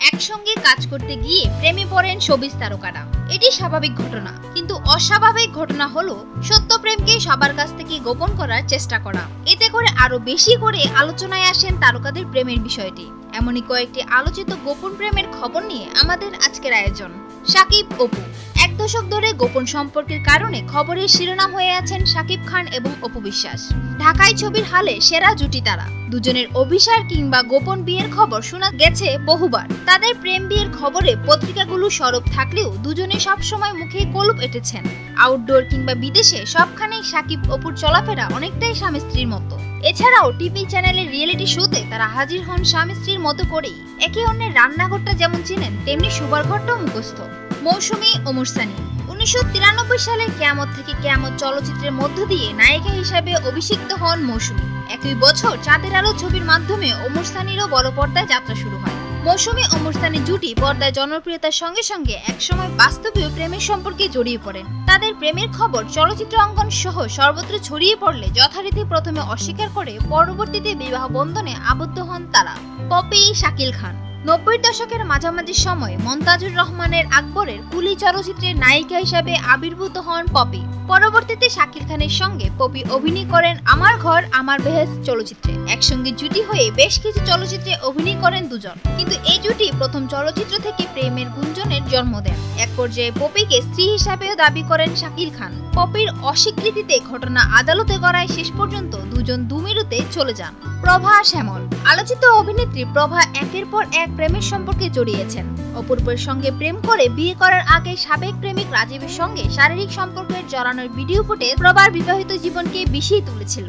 একসঙ্গে কাজ করতে গিয়ে প্রেমে পড়েন শোবিজ তারকারা। এটি স্বাভাবিক ঘটনা, কিন্তু অস্বাভাবিক ঘটনা হলো সত্য প্রেমকে সবার কাছ থেকে গোপন করার চেষ্টা করা। এতে করে আরো বেশি করে আলোচনায় আসেন তারকাদের প্রেমের বিষয়টি। এমনই কয়েকটি আলোচিত গোপন প্রেমের খবর নিয়ে আমাদের আজকের আয়োজন। শাকিব অপু। এক দশক ধরে গোপন সম্পর্কের কারণে খবরের শিরোনাম হয়ে আছেন শাকিব খান এবং অপু বিশ্বাস। ঢাকাই ছবির হালে সেরা জুটি তারা। দুজনের অভিসার কিংবা গোপন বিয়ের খবর শোনা গেছে বহুবার। তাদের প্রেম বিয়ের খবরে পত্রিকাগুলো সরব থাকলেও দুজনে সবসময় মুখে কলুপ এঁটেছেন। আউটডোর কিংবা বিদেশে সবখানেই শাকিব অপুর চলাফেরা অনেকটাই স্বামী স্ত্রীর মতো। এছাড়াও টিভি চ্যানেলের রিয়েলিটি শোতে তারা হাজির হন স্বামী স্ত্রীর মতো করেই। একে অন্যের রান্নাঘরটা যেমন চিনেন, তেমনি শোবার ঘরটাও মুখস্থ। মৌসুমী ও মুরসানি। 1993 সালে কেয়ামত থেকে কেয়ামত চলচ্চিত্রের মধ্য দিয়ে নায়িকা হিসাবে অভিষিক্ত হন মৌসুমী। একই বছর চাঁদের আলো ছবির মাধ্যমে ওমর সানিরও বড় পর্দায় যাত্রা শুরু হয়। মৌসুমী ও মুরসানি জুটি পর্দায় জনপ্রিয়তার সঙ্গে সঙ্গে একসময় বাস্তবেও প্রেমের সম্পর্কে জড়িয়ে পড়েন। তাদের প্রেমের খবর চলচ্চিত্র অঙ্গন সহ সর্বত্র ছড়িয়ে পড়লে যথারীতি প্রথমে অস্বীকার করে পরবর্তীতে বিবাহ বন্ধনে আবদ্ধ হন তারা। পপি শাকিল খান। 90 দশকের মাঝামাঝি সময় মন্তাজুর রহমানের আকবরের কুলি চলচ্চিত্রের নায়িকা হিসাবে আবির্ভূত হন পপি। পরবর্তীতে শাকিল খানের সঙ্গে পপি অভিনয় করেন আমার ঘর আমার বেহেশত চলচ্চিত্রে। একসঙ্গে জুটি হয়ে বেশ কিছু চলচ্চিত্রে অভিনয় করেন দুজন। কিন্তু এই জুটি প্রথম চলচ্চিত্র থেকে প্রেমের গুঞ্জনের জন্ম দেন। এক পর্যায়ে পপিকে স্ত্রী হিসাবেও দাবি করেন শাকিল খান। পপির অস্বীকৃতিতে ঘটনা আদালতে গড়ায় শেষ পর্যন্ত দুজন দুমেরুতে চলে যান। প্রভা শ্যামল। আলোচিত অভিনেত্রী প্রভা একের পর এক প্রেমের সম্পর্কে জড়িয়েছেন। অপূর্বের সঙ্গে প্রেম করে বিয়ে করার আগে সাবেক প্রেমিক রাজীবের সঙ্গে শারীরিক সম্পর্কের জড়ানোর ভিডিও ফুটেজ প্রভার বিবাহিত জীবনকে বিষিয়ে তুলেছিল।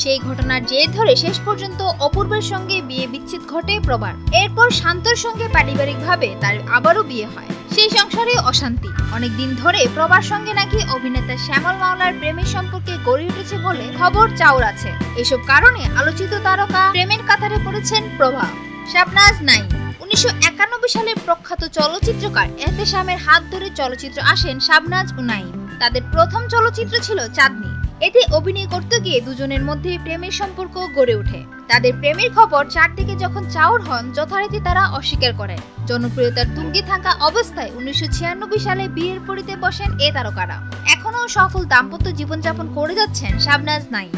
সেই ঘটনার জের ধরে শেষ পর্যন্ত অপূর্বের সঙ্গে বিয়ে বিচ্ছেদ ঘটে প্রভার। এরপর শান্তর সঙ্গে পারিবারিকভাবে তার আবারও বিয়ে হয়। সেই সংসারে অশান্তি। অনেকদিন ধরে প্রভার সঙ্গে নাকি অভিনেতা শ্যামল মাওলার প্রেমের সম্পর্কে গড়ে উঠেছে বলে খবর চাউর আছে। এসব কারণে আলোচিত তারকা প্রেমের কাতারে পড়েছেন প্রভা। শাবনাজ নাই। 1991 সালে প্রখ্যাত চলচ্চিত্রকার এহতেশামের হাত ধরে চলচ্চিত্র আসেন শাবনাজ ও নাইম। তাদের প্রথম চলচ্চিত্র ছিল চাঁদনি। এতে অভিনয় করতে গিয়ে দুজনের মধ্যে প্রেমের সম্পর্ক গড়ে ওঠে। তাদের প্রেমের খবর চারদিকে যখন চাউর হন, যথারীতি তারা অস্বীকার করেন। জনপ্রিয়তার তুঙ্গে থাকা অবস্থায় 1996 সালে বিয়ের পরিতে বসেন এ তারকারা। এখনও সফল দাম্পত্য জীবনযাপন করে যাচ্ছেন শাবনাজ নাইম।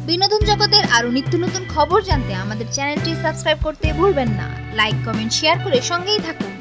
বিনোদন জগতের আরো নিত্য নতুন খবর জানতে আমাদের চ্যানেলটি সাবস্ক্রাইব করতে ভুলবেন না। লাইক, কমেন্ট, শেয়ার করে সঙ্গেই থাকুন।